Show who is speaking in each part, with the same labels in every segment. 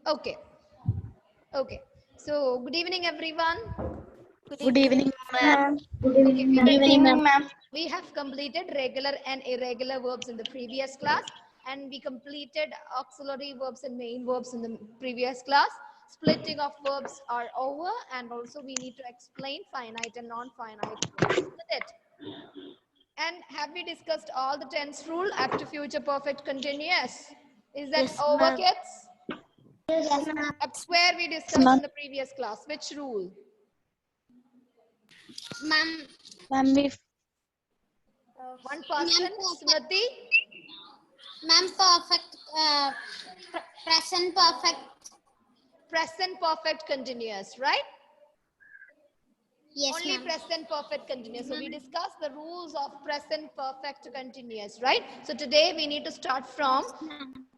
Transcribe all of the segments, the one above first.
Speaker 1: Okay. Okay. So, good evening, everyone.
Speaker 2: Good evening, ma'am.
Speaker 1: Okay,
Speaker 2: Good evening, ma'am.
Speaker 1: we have completed regular and irregular verbs in the previous class, and we completed auxiliary verbs and main verbs in the previous class. Splitting of verbs are over, and also we need to explain finite and non-finite verbs, isn't it? And have we discussed all the tense rule up to future perfect continuous? Is that
Speaker 2: Yes,
Speaker 1: over,
Speaker 2: ma'am.
Speaker 1: kids?
Speaker 2: Yes, ma'am.
Speaker 1: Up where we discussed in the previous class. Which rule?
Speaker 2: Ma'am, if
Speaker 1: One person, Smriti.
Speaker 2: ma'am, perfect, present perfect.
Speaker 1: Present perfect continuous, right?
Speaker 2: Yes,
Speaker 1: Only
Speaker 2: ma'am.
Speaker 1: present perfect continuous. So we discussed the rules of present perfect continuous, right? So today we need to start from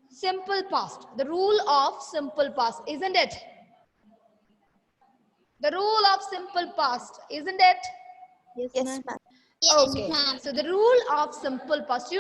Speaker 1: simple past. The rule of simple past, isn't it? The rule of simple past, isn't it?
Speaker 2: Yes, ma'am.
Speaker 1: Okay, so the rule of simple past,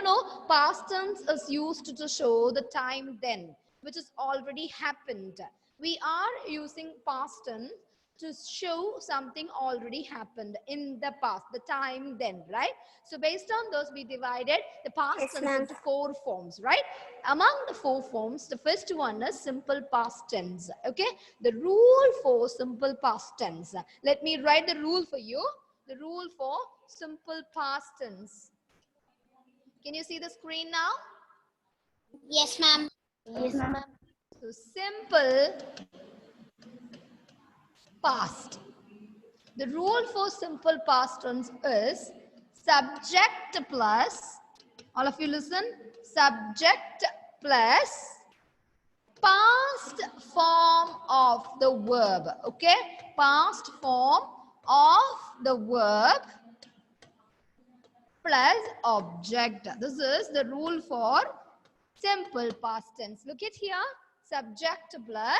Speaker 1: past tense is used to show the time then, which has already happened. We are using past tense to show something already happened in the past, the time then, right? So based on those, we divided the past tense into 4 forms, right? Among the 4 forms, the first one is simple past tense, okay? The rule for simple past tense. Let me write the rule for you. The rule for simple past tense. Can you see the screen now?
Speaker 2: Yes, ma'am. Yes, ma'am.
Speaker 1: So simple past. The rule for simple past tense is subject plus, all of you listen, subject plus past form of the verb, okay? Past form of the verb plus object. This is the rule for simple past tense. Look at here. Subject plus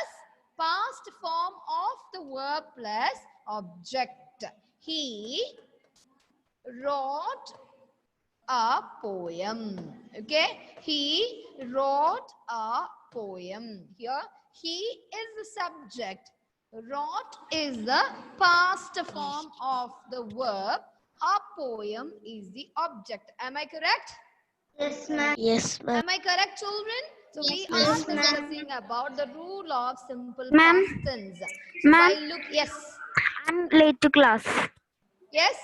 Speaker 1: past form of the verb plus object. He wrote a poem. Okay. He wrote a poem. Here, he is the subject. Wrote is the past form of the verb. A poem is the object. Am I correct?
Speaker 2: Yes, ma'am. Yes, ma'am.
Speaker 1: Am I correct, children? So
Speaker 2: Yes,
Speaker 1: we
Speaker 2: yes,
Speaker 1: are
Speaker 2: ma'am.
Speaker 1: discussing about the rule of simple
Speaker 3: Ma'am,
Speaker 1: past tense. So
Speaker 3: ma'am,
Speaker 1: while look, yes,
Speaker 3: I'm late to class.
Speaker 1: yes.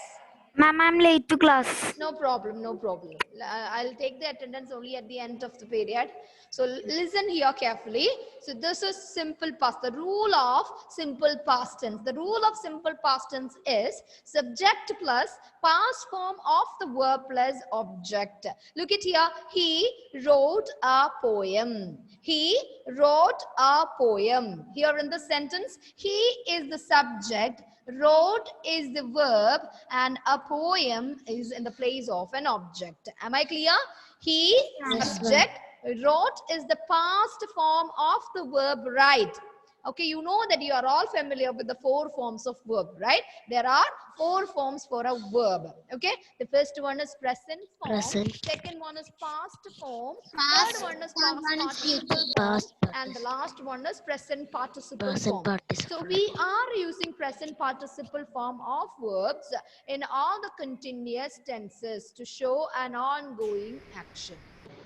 Speaker 3: Ma'am, I'm late to class.
Speaker 1: No problem, no problem. I'll take the attendance only at the end of the period. So listen here carefully. So this is simple past. The rule of simple past tense. The rule of simple past tense is subject plus past form of the verb plus object. Look at here. He wrote a poem. He wrote a poem. Here in the sentence, he is the subject, wrote is the verb, and a poem is in the place of an object. Am I clear? He,
Speaker 2: Yes,
Speaker 1: subject, wrote is the past form of the verb write. Okay, you know that you are all familiar with the 4 forms of verb, right? There are 4 forms for a verb. Okay, the first one is present form, second one is past form, third one is past participle form, and the last one is present participle form. So we are using present participle form of verbs in all the continuous tenses to show an ongoing action.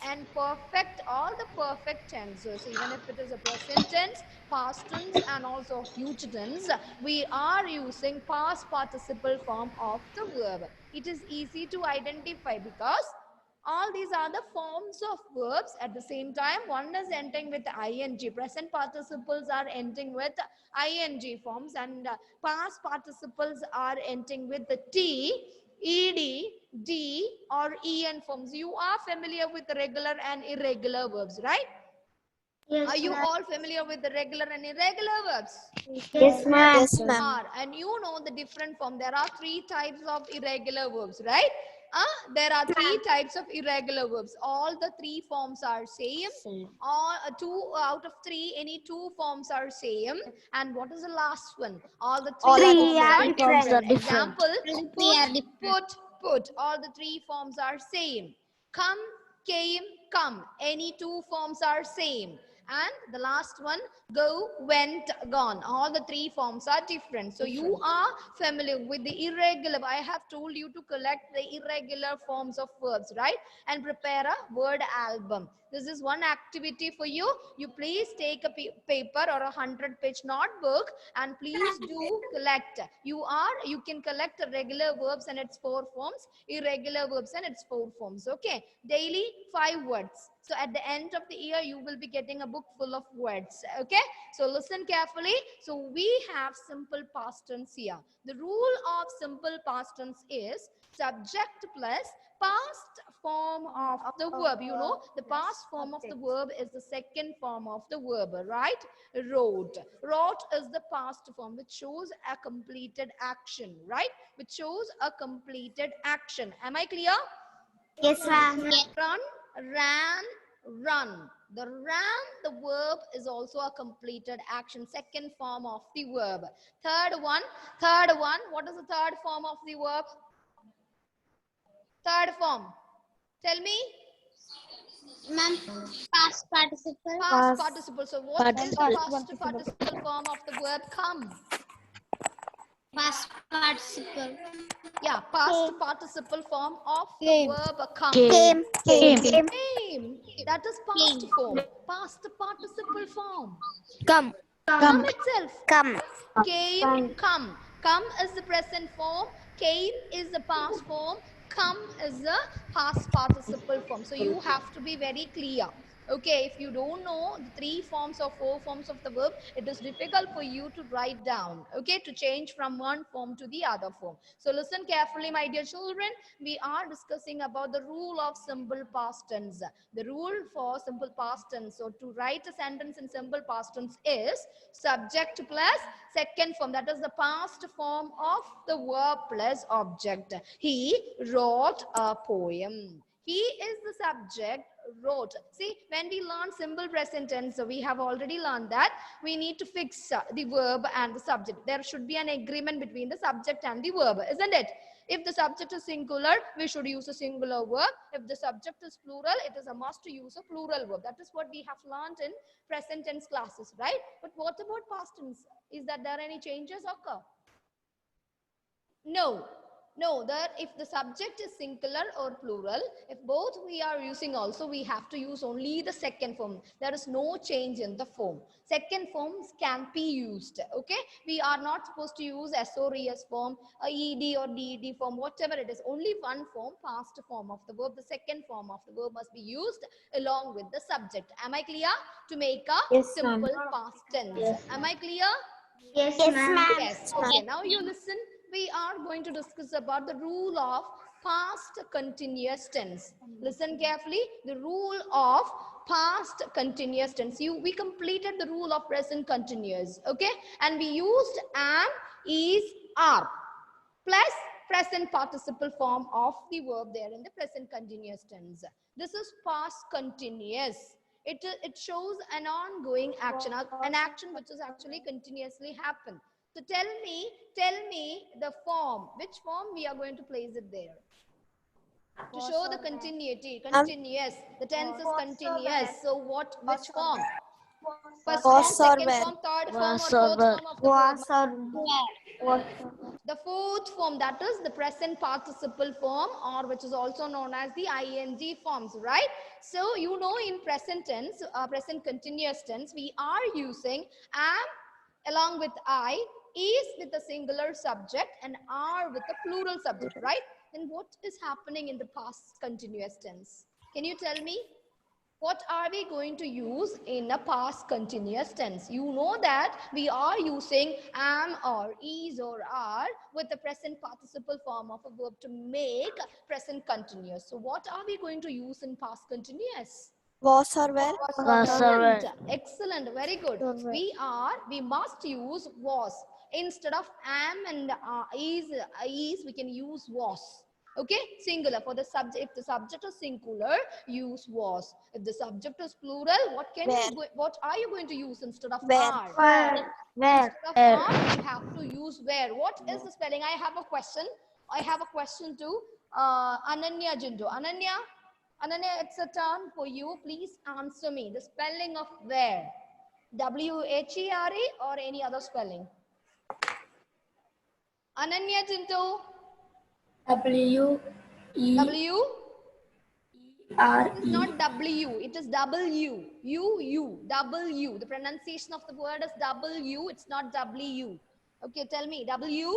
Speaker 1: And perfect, all the perfect tenses, even if it is a present tense, past tense, and also future tense, we are using past participle form of the verb. It is easy to identify because all these are the forms of verbs at the same time. One is ending with ing. Present participles are ending with ing forms, and past participles are ending with the t, ed, d, or en forms. You are familiar with the regular and irregular verbs, right?
Speaker 2: Yes,
Speaker 1: Are you
Speaker 2: ma'am.
Speaker 1: all familiar with the regular and irregular verbs?
Speaker 2: Yes, ma'am.
Speaker 3: Yes, ma'am.
Speaker 1: Are, and you know the different form. There are 3 types of irregular verbs, right? There are 3 types of irregular verbs. All the 3 forms are same. All 2 out of 3, any 2 forms are same. And what is the last one? All the 3
Speaker 3: Three
Speaker 1: forms
Speaker 3: are
Speaker 1: are
Speaker 3: different.
Speaker 1: different. Example,
Speaker 2: Three are different.
Speaker 1: put. All the 3 forms are same. Come, came, come. Any 2 forms are same. And the last one, go, went, gone. All the three forms are different. So you are familiar with the irregular. I have told you to collect the irregular forms of verbs, right? And prepare a word album. This is one activity for you. You please take a paper or a 100-page notebook and please do collect. You can collect regular verbs and its 4 forms, irregular verbs and its 4 forms. Okay, daily 5 words. So at the end of the year, you will be getting a book full of words. Okay, so listen carefully. So we have simple past tense here. The rule of simple past tense is subject plus past form of the verb. You know, the past form of the verb is the second form of the verb, right? Wrote. Wrote is the past form, which shows a completed action, right? Which shows a completed action. Am I clear?
Speaker 2: Yes, ma'am.
Speaker 1: Run, ran, run. The verb is also a completed action, second form of the verb. Third one, what is the third form of the verb? Third form. Tell me.
Speaker 2: Ma'am, past participle.
Speaker 1: Past participle. So what is the past participle form of the verb come?
Speaker 2: Past participle.
Speaker 1: Yeah, past participle form of the verb come.
Speaker 3: Came.
Speaker 1: Came. That is past form. Past participle form.
Speaker 3: Come.
Speaker 1: Come itself.
Speaker 3: Come.
Speaker 1: Came, come. Come is the present form. Came is the past form. Come is the past participle form. So you have to be very clear. Okay, if you don't know the 3 forms or 4 forms of the verb, it is difficult for you to write down, okay, to change from one form to the other form. So listen carefully, my dear children. We are discussing about the rule of simple past tense. The rule for simple past tense, so to write a sentence in simple past tense is subject plus second form, that is the past form of the verb plus object. He wrote a poem. He is the subject, wrote. See, when we learn simple present tense, so we have already learned that we need to fix the verb and the subject. There should be an agreement between the subject and the verb, isn't it? If the subject is singular, we should use a singular verb. If the subject is plural, it is a must to use a plural verb. That is what we have learned in present tense classes, right? But what about past tense? Is that there any changes occur? No, that if the subject is singular or plural, if both we are using also, we have to use only the second form. There is no change in the form. Second forms can be used, okay? We are not supposed to use S or ES form, ED or DED form, whatever it is. Only one form, past form of the verb. The second form of the verb must be used along with the subject. Am I clear? To make a simple past tense.
Speaker 2: Yes.
Speaker 1: Am I clear?
Speaker 2: Yes, ma'am.
Speaker 1: Yes. Okay, now you listen. We are going to discuss about the rule of past continuous tense. Listen carefully. The rule of past continuous tense. We completed the rule of present continuous. Okay. And we used am, is, are plus present participle form of the verb there in the present continuous tense. This is past continuous. It shows an ongoing action, an action which is actually continuously happen. So tell me the form. Which form we are going to place it there? To show the continuity, continuous. The tense is continuous. So which form? First form, second form, third form, or fourth form of the verb? The fourth form, that is the present participle form, or which is also known as the ing forms, right? So you know, in present tense, present continuous tense, we are using am along with I, is with the singular subject, and are with the plural subject, right? Then what is happening in the past continuous tense? Can you tell me? What are we going to use in a past continuous tense? You know that we are using am or is or are with the present participle form of a verb to make present continuous. So what are we going to use in past continuous?
Speaker 4: Was or were?
Speaker 1: Excellent. Excellent. Very good. We must use was. Instead of am and is, we can use was. Okay, singular. For the subject, if the subject is singular, use was. If the subject is plural, what are you going to use instead of are?
Speaker 2: Where?
Speaker 1: Instead of are, you have to use where. What is the spelling? I have a question. I have a question to Ananya Jindo. Ananya, Ananya, it's a turn for you. Please answer me. The spelling of where? W-H-E-R-E or any other spelling? Ananya Tinto.
Speaker 4: W E
Speaker 1: W?
Speaker 4: R
Speaker 1: It is
Speaker 4: E.
Speaker 1: not W. It is W. U. W. The pronunciation of the word is W. It's not W. Okay, tell me. W?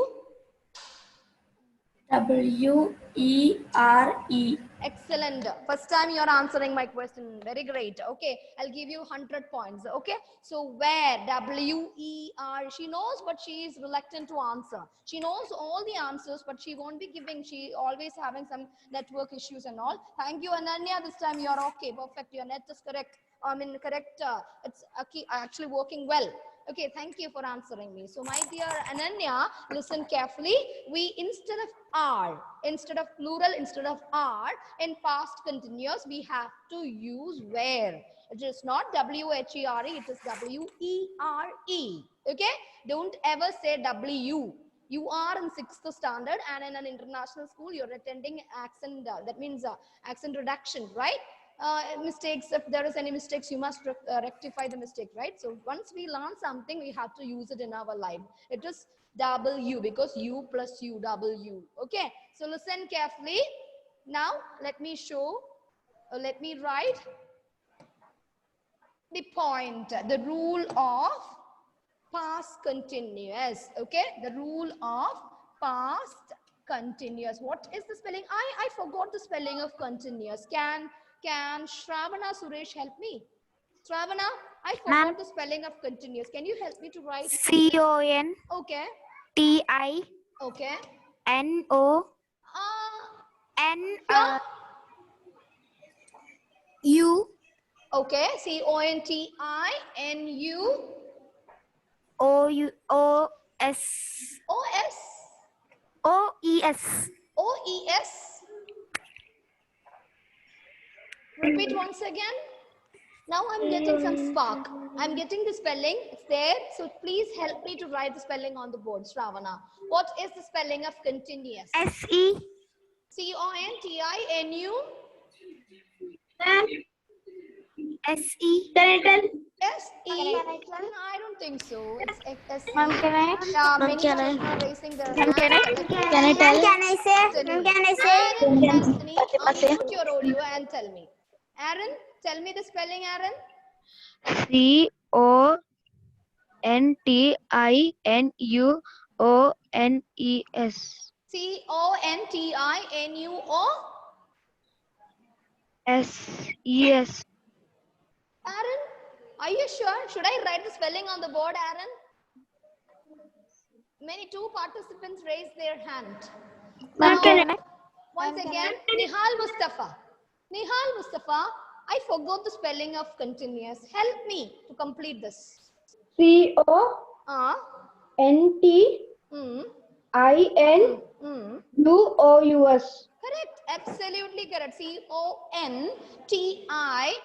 Speaker 4: W E R E.
Speaker 1: Excellent. First time you're answering my question. Very great. Okay, I'll give you 100 points. Okay, so where? W-E-R. She knows, but she is reluctant to answer. She knows all the answers, but she won't be giving. She always having some network issues and all. Thank you, Ananya. This time you're okay. Perfect. Your net is correct. Correct. It's actually working well. Okay, thank you for answering me. So, my dear Ananya, listen carefully. We, instead of are, instead of plural, instead of are, in past continuous, we have to use where. It is not W-H-E-R-E, it is W-E-R-E. Okay? Don't ever say W. You are in 6th standard and in an international school, you're attending accent, that means accent reduction, right? Mistakes, if there is any mistakes, you must rectify the mistake, right? So once we learn something, we have to use it in our life. It is W because U plus U, W. Okay, so listen carefully. Now let me show, let me write the point, the rule of past continuous. Okay, the rule of past continuous. What is the spelling? I forgot the spelling of continuous. Can Shravana Suresh help me? Shravana, I
Speaker 3: Ma'am.
Speaker 1: forgot the spelling of continuous. Can you help me to write?
Speaker 3: CONTINO.
Speaker 1: Okay, okay.
Speaker 3: U
Speaker 1: Okay, CONTINU
Speaker 3: OUOS
Speaker 1: OS
Speaker 3: OES.
Speaker 1: OES. Repeat once again. Now I'm getting some spark. I'm getting the spelling. It's there. So please help me to write the spelling on the board, Shravana. What is the spelling of continuous?
Speaker 3: SE
Speaker 1: CONTINU.
Speaker 3: SE.
Speaker 1: Yes, E. I don't think so. It's S.
Speaker 2: Ma'am, can I?
Speaker 1: Yeah,
Speaker 2: Ma'am,
Speaker 1: many
Speaker 2: can
Speaker 1: children
Speaker 2: I?
Speaker 1: are raising their
Speaker 2: Can
Speaker 1: hands.
Speaker 2: I?
Speaker 1: Let me
Speaker 2: Can I
Speaker 1: see.
Speaker 2: tell?
Speaker 1: Destiny.
Speaker 2: Can I
Speaker 1: Aaron
Speaker 2: say?
Speaker 1: and Destiny, unmute your audio and tell me. Aaron, tell me the spelling, Aaron.
Speaker 3: CONTINUONES.
Speaker 1: CONTINUO.
Speaker 3: SES.
Speaker 1: Aaron, are you sure? Should I write the spelling on the board, Aaron? Two participants raised their hand.
Speaker 2: Ma'am,
Speaker 1: Now,
Speaker 2: can I?
Speaker 1: once again, Nihal Mustafa. Nihal Mustafa, I forgot the spelling of continuous. Help me to complete this.
Speaker 4: CONTINUOUS.
Speaker 1: Correct. Absolutely correct. CONTINUOUS.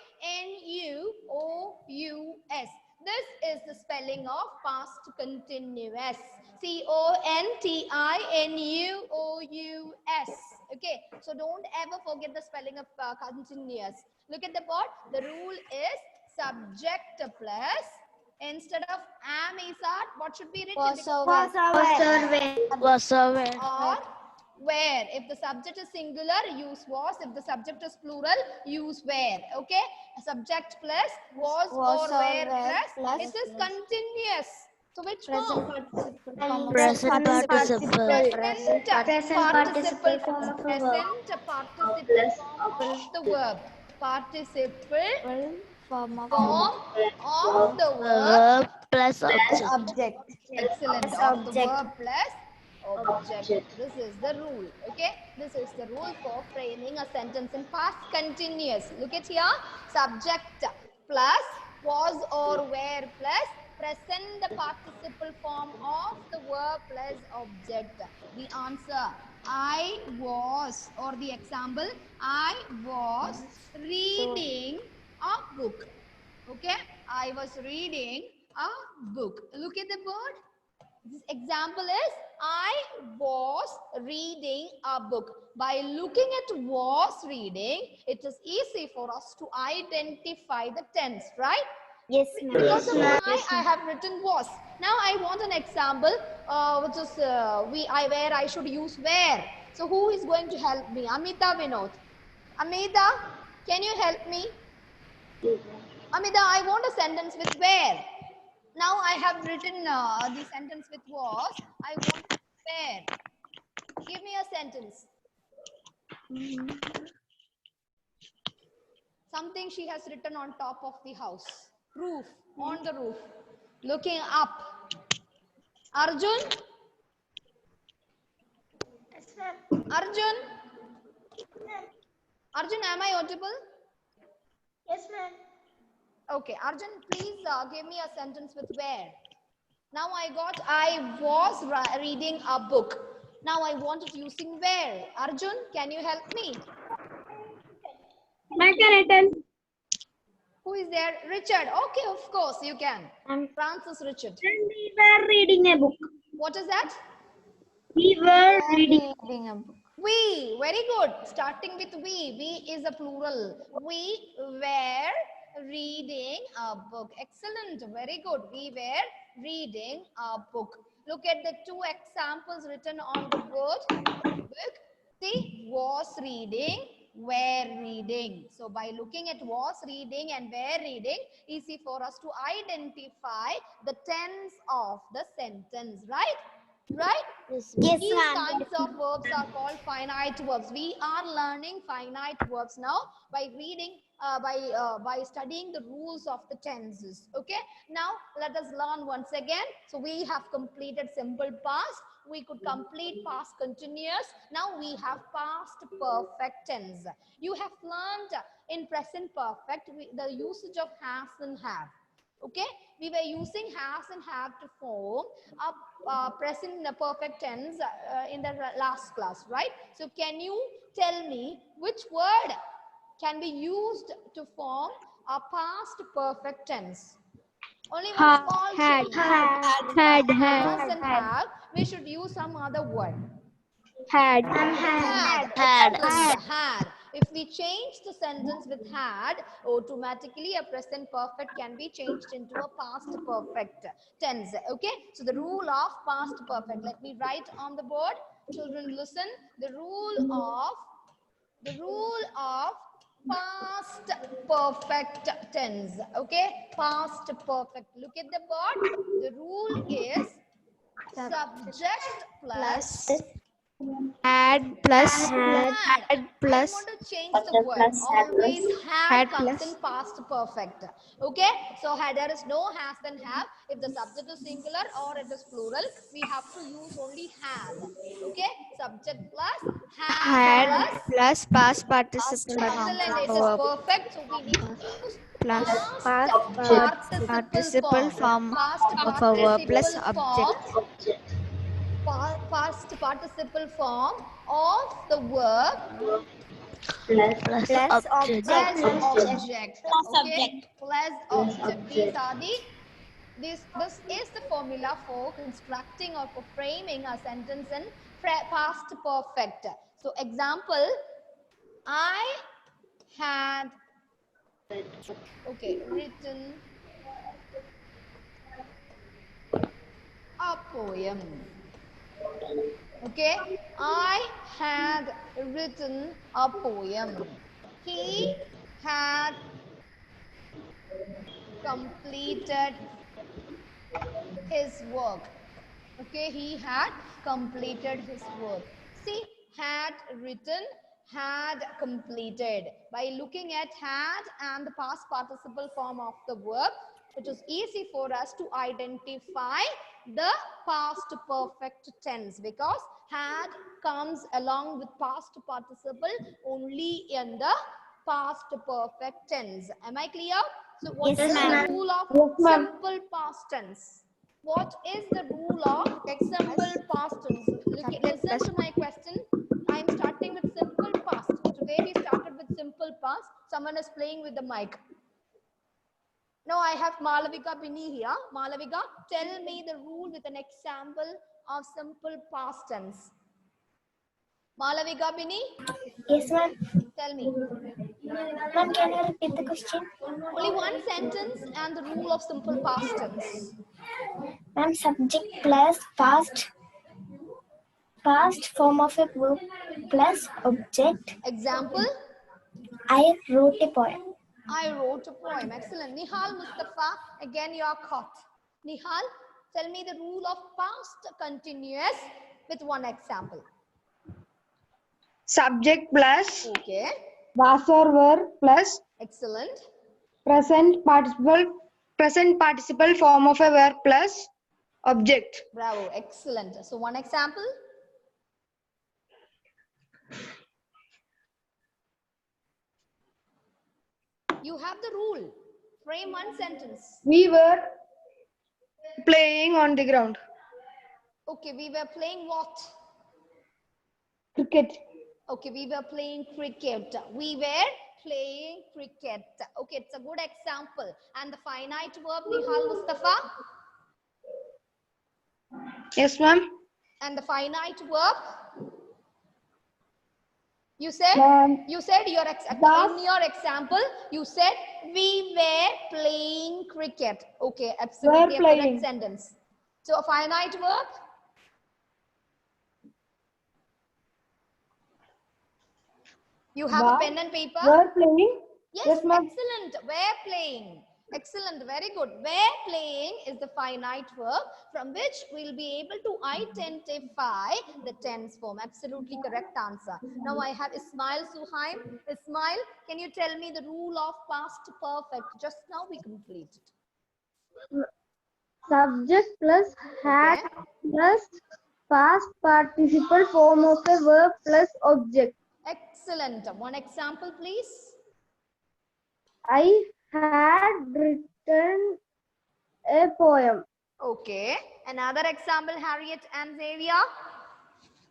Speaker 1: This is the spelling of past continuous. CONTINUOUS. Okay. So don't ever forget the spelling of continuous. Look at the board. The rule is subject plus, instead of am is are, what should be written?
Speaker 2: Was over.
Speaker 1: Or where. If the subject is singular, use was. If the subject is plural, use where. Okay, subject plus was or where plus, it is continuous. So which form?
Speaker 2: Present participle.
Speaker 1: Present participle form of the verb. Participle form of the verb.
Speaker 2: Plus
Speaker 3: Object.
Speaker 1: Excellent. Of the verb plus object. This is the rule. Okay. This is the rule for framing a sentence in past continuous. Look at here. Subject plus was or were plus present participle form of the verb plus object. The answer, I was, or the example, I was reading a book. Okay, I was reading a book. Look at the board. This example is I was reading a book. By looking at was reading, it is easy for us to identify the tense, right?
Speaker 3: Yes,
Speaker 1: Because of
Speaker 3: ma'am.
Speaker 1: I have written was. Now I want an example, which is where I should use where. So who is going to help me? Amita, Vinod. Amita, can you help me? Amita, I want a sentence with where. Now I have written the sentence with was. I want where. Give me a sentence. Something she has written on top of the house. Roof. On the roof. Looking up. Arjun? Arjun? Arjun, am I audible?
Speaker 4: Yes, ma'am.
Speaker 1: Okay, Arjun, please give me a sentence with where. Now I was reading a book. Now I want it using where. Arjun, can you help me? Who is there? Richard. Okay, of course, you can. Francis Richard.
Speaker 3: We were reading a book.
Speaker 1: What is that?
Speaker 3: We were reading.
Speaker 1: We. Very good. Starting with we. We is a plural. We were reading a book. Excellent. Very good. We were reading a book. Look at the two examples written on the book. See, was reading, were reading. So by looking at was reading and were reading, easy for us to identify the tense of the sentence, right? Right?
Speaker 3: Yes,
Speaker 1: These kinds of verbs are called finite verbs. We are learning finite verbs now by reading, by studying the rules of the tenses. Okay. Now let us learn once again. So we have completed simple past. We could complete past continuous. Now we have past perfect tense. You have learned in present perfect the usage of has and have. Okay, we were using has and have to form a present perfect tense in the last class, right? So can you tell me which word can be used to form a past perfect tense? Only one small change.
Speaker 3: had,
Speaker 1: Has and have, we should use some other word.
Speaker 3: had.
Speaker 1: Excellent. Had. If we change the sentence with had, automatically a present perfect can be changed into a past perfect tense. Okay. So the rule of past perfect. Let me write on the board. Children, listen. The rule of past perfect tense. Okay. Past perfect. Look at the board. The rule is subject plus
Speaker 3: Had plus
Speaker 1: had
Speaker 3: plus
Speaker 1: I want to change the word. Always had comes
Speaker 3: plus
Speaker 1: in past perfect. Okay, so there is no has and have. If the subject is singular or it is plural, we have to use only had. Okay, subject plus had
Speaker 3: had plus past participle form
Speaker 1: excellent. It
Speaker 3: of
Speaker 1: is
Speaker 3: verb
Speaker 1: perfect. So we need to use
Speaker 3: plus
Speaker 1: past participle form. Past
Speaker 3: of a verb plus
Speaker 1: participle form.
Speaker 3: object
Speaker 1: Past participle form of the verb
Speaker 3: plus object.
Speaker 1: plus object. Okay, plus object. This is the formula for constructing or for framing a sentence in past perfect. So example, I had written a poem. Okay, I had written a poem. He had completed his work. Okay, he had completed his work. See, had written, had completed. By looking at had and the past participle form of the verb, it is easy for us to identify the past perfect tense because had comes along with past participle only in the past perfect tense. Am I clear? So what is the rule of simple past tense? What is the rule of simple past tense? Listen to my question. I am starting with simple past. Today we started with simple past. Someone is playing with the mic. Now I have Malavika Bini here. Malavika, tell me the rule with an example of simple past tense. Malavika Bini,
Speaker 4: Yes, ma'am.
Speaker 1: tell me.
Speaker 4: Ma'am, can you repeat the question?
Speaker 1: Only one sentence and the rule of simple past tense.
Speaker 4: Ma'am, subject plus past form of a verb plus object.
Speaker 1: Example,
Speaker 4: I wrote a poem.
Speaker 1: I wrote a poem. Excellent. Nihal Mustafa, again you are caught. Nihal, tell me the rule of past continuous with one example.
Speaker 3: Subject plus
Speaker 1: Okay,
Speaker 3: was or were plus
Speaker 1: excellent.
Speaker 3: present participle form of a verb plus object.
Speaker 1: Bravo, excellent. So one example. You have the rule. Frame one sentence.
Speaker 3: We were playing on the ground.
Speaker 1: Okay, we were playing what?
Speaker 3: Cricket.
Speaker 1: Okay, we were playing cricket. We were playing cricket. Okay, it's a good example. And the finite verb, Nihal Mustafa?
Speaker 3: Yes, ma'am.
Speaker 1: And the finite verb? You said
Speaker 3: Ma'am.
Speaker 1: in your example, you said we were playing cricket. Okay, absolutely a correct
Speaker 3: playing.
Speaker 1: sentence. So a finite verb? You have a pen and paper?
Speaker 3: Were playing.
Speaker 1: Yes,
Speaker 3: ma'am.
Speaker 1: excellent. Were playing. Excellent, very good. Were playing is the finite verb from which we'll be able to identify the tense form. Absolutely correct answer. Now I have Ismail Suhaim. Ismail, can you tell me the rule of past perfect? Just now we completed.
Speaker 3: Subject plus had
Speaker 1: Okay.
Speaker 3: plus past participle form of a verb plus object.
Speaker 1: Excellent. One example, please.
Speaker 3: I had written a poem.
Speaker 1: Okay. Another example, Harriet and Xavier.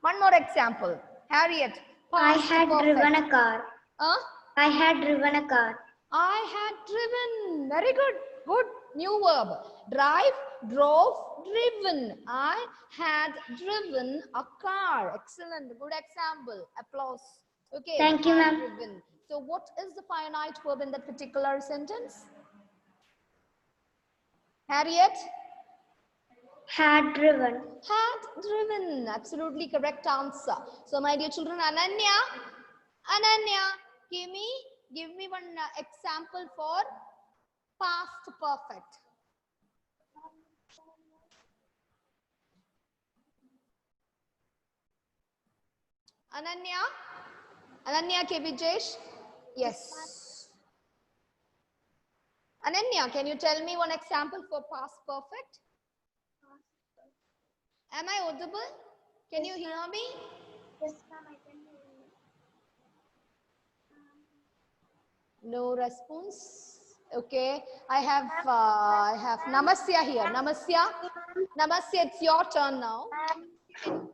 Speaker 1: One more example. Harriet.
Speaker 4: I
Speaker 1: Past
Speaker 4: had
Speaker 1: perfect.
Speaker 4: driven a car. I had driven a car.
Speaker 1: I had driven. Very good. Good. New verb. Drive, drove, driven. I had driven a car. Excellent. Good example. Applause. Okay.
Speaker 4: Thank you,
Speaker 1: had
Speaker 4: ma'am.
Speaker 1: driven. So what is the finite verb in that particular sentence? Harriet?
Speaker 4: Had driven.
Speaker 1: Had driven. Absolutely correct answer. So my dear children, Ananya, give me one example for past perfect. Ananya K. Vijesh? Yes. Ananya, can you tell me one example for past perfect? Am I audible? Can you hear me?
Speaker 4: Yes, ma'am, I can hear you.
Speaker 1: No response. Okay, I have Namasya here. Namasya, it's your turn now.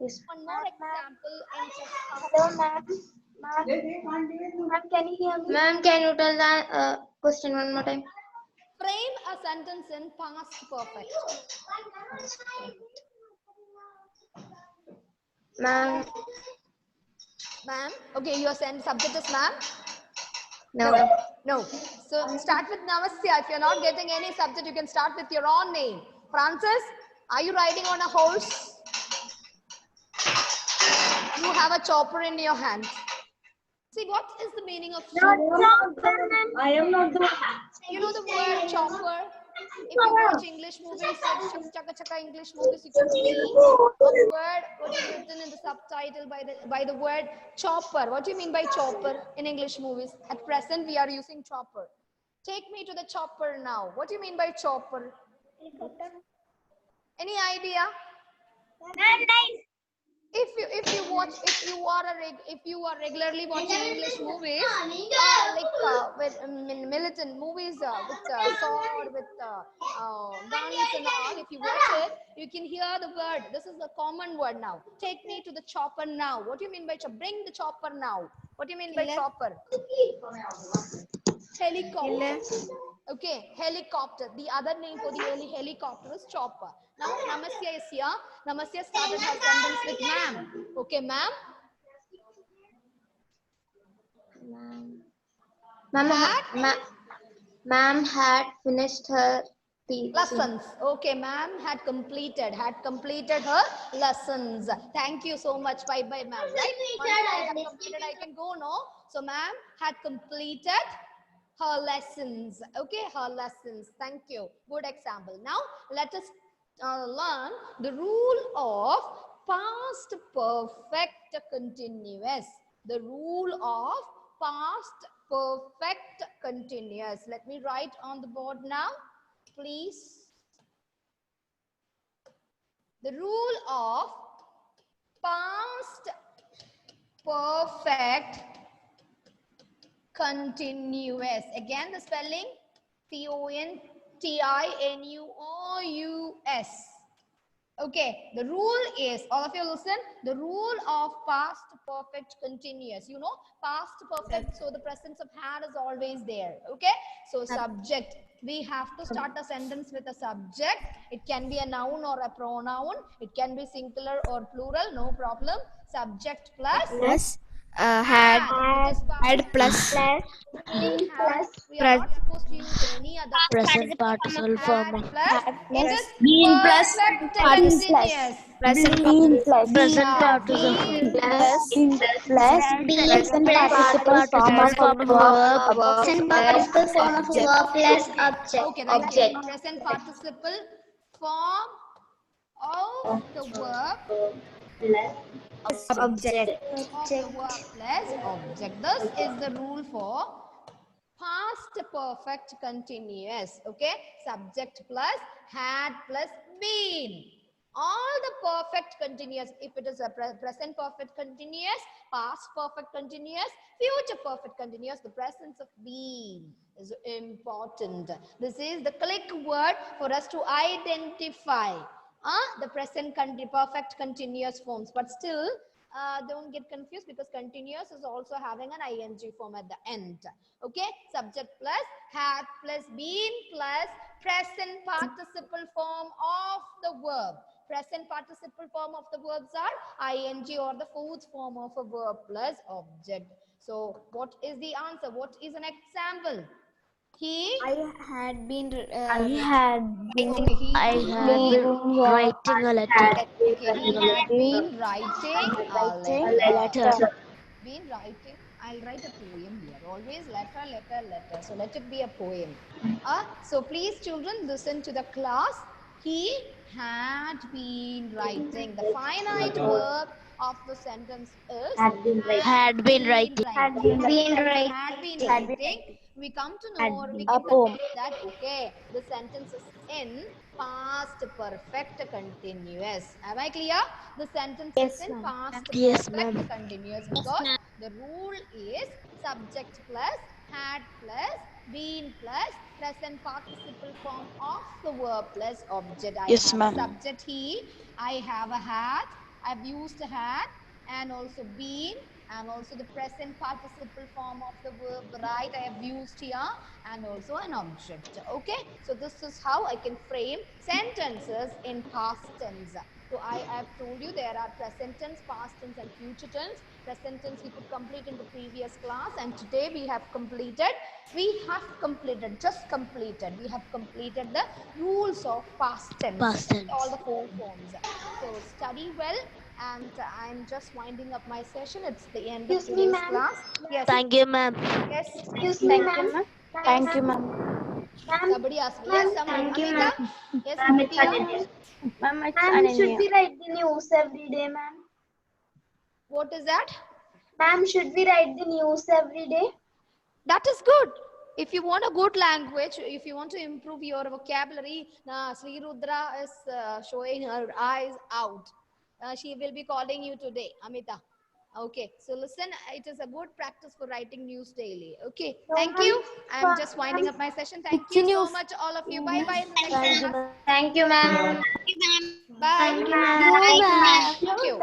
Speaker 4: Yes.
Speaker 1: One more example in
Speaker 4: Hello, ma'am. Ma'am, can you hear me? Ma'am, can you tell the question one more time?
Speaker 1: frame a sentence in past perfect.
Speaker 4: Ma'am.
Speaker 1: Ma'am, okay, your subject is ma'am.
Speaker 4: No.
Speaker 1: No. So start with Namasya. If you're not getting any subject, you can start with your own name. Francis, are you riding on a horse? You have a chopper in your hand. See, what is the meaning of chopper?
Speaker 3: I am not the
Speaker 1: You know the word chopper? If you watch English movies, like Chaka Chaka English movies, you can see a word what is written in the subtitle by the word chopper. What do you mean by chopper in English movies? At present, we are using chopper. Take me to the chopper now. What do you mean by chopper? Any idea? If you are regularly watching English movies, with militant movies with sword, with guns and all, if you watch it, you can hear the word. This is a common word now. Take me to the chopper now. What do you mean by chopper? Bring the chopper now. What do you mean by chopper? Helicopter. Okay, helicopter. The other name for the helicopter is chopper. Now, Namasya is here. Namasya started her sentence with ma'am. Okay, ma'am.
Speaker 4: Ma'am had finished her teaching.
Speaker 1: Lessons. Okay, ma'am had completed her lessons. Thank you so much. Bye bye, ma'am. Right? Once I have completed, I can go, no? So, ma'am had completed her lessons. Okay, her lessons. Thank you. Good example. Now, let us learn the rule of past perfect continuous. The rule of past perfect continuous. Let me write on the board now, please. The rule of past perfect continuous. Again, the spelling Continous. Okay, the rule is, all of you listen, the rule of past perfect continuous. You know, past perfect, so the presence of had is always there. Okay, so subject. We have to start a sentence with a subject. It can be a noun or a pronoun. It can be singular or plural, no problem. Subject plus had
Speaker 2: plus
Speaker 1: we are not supposed to use any other
Speaker 2: present participle form of
Speaker 1: plus it is
Speaker 3: Been plus
Speaker 1: perfect
Speaker 3: participle
Speaker 1: continuous.
Speaker 3: Been plus
Speaker 2: present participle
Speaker 1: Been
Speaker 2: plus
Speaker 3: plus present participle form of verb
Speaker 4: Present participle form of verb plus object.
Speaker 1: Okay, thank you. Present participle form of the verb
Speaker 3: object.
Speaker 1: plus object. This is the rule for past perfect continuous. Okay, subject plus had plus been. All the perfect continuous, if it is a present perfect continuous, past perfect continuous, future perfect continuous, the presence of been is important. This is the click word for us to identify the present perfect continuous forms. But still, don't get confused, because continuous is also having an ing form at the end. Okay, subject plus had plus been plus present participle form of the verb. Present participle form of the verbs are ing, or the fourth form of a verb plus object. So what is the answer? What is an example?
Speaker 2: I had been
Speaker 1: Okay, he had been
Speaker 2: writing a letter.
Speaker 1: Okay, he had been writing a letter. Been writing. I'll write a poem here. Always letter. So let it be a poem. So please, children, listen to the class. He had been writing. The finite verb of the sentence is
Speaker 2: Had been writing.
Speaker 1: Had been writing. We come to know, or we can conclude that, okay, the sentence is in past perfect continuous. Am I clear? The sentence is in past
Speaker 2: Yes,
Speaker 1: perfect
Speaker 2: ma'am.
Speaker 1: continuous, because the rule is subject plus had plus been plus present participle form of the verb plus object. I
Speaker 2: Yes,
Speaker 1: have a
Speaker 2: ma'am.
Speaker 1: subject he, I have a had, I've used had, and also been, and also the present participle form of the verb right I have used here, and also an object. Okay, so this is how I can frame sentences in past tense. So I have told you there are present tense, past tense, and future tense. Present tense we could complete in the previous class, and today we have completed the rules of past tense.
Speaker 2: Past tense.
Speaker 1: All the four forms. So study well, and I'm just winding up my session. It's the end of
Speaker 4: Excuse me,
Speaker 1: today's
Speaker 4: ma'am.
Speaker 1: class. Yes.
Speaker 2: Thank you, ma'am.
Speaker 1: Yes.
Speaker 4: Excuse me, ma'am.
Speaker 3: Thank you, ma'am.
Speaker 1: Somebody asked me. Yes, someone.
Speaker 4: Thank you,
Speaker 1: Amita.
Speaker 4: ma'am.
Speaker 1: Yes, Amita.
Speaker 3: Ma'am, it's
Speaker 4: Ma'am, should
Speaker 3: Ananya.
Speaker 4: we write the news every day, ma'am?
Speaker 1: What is that?
Speaker 4: Ma'am, should we write the news every day?
Speaker 1: That is good. If you want a good language, if you want to improve your vocabulary, Sri Rudra is showing her eyes out. She will be calling you today, Amita. Okay, so listen, it is a good practice for writing news daily. Okay, thank you. I'm just winding up my session. Thank you so much, all of you. Bye bye.
Speaker 4: Thank you, ma'am.
Speaker 1: Bye.
Speaker 4: Thank you, ma'am.
Speaker 1: Thank you.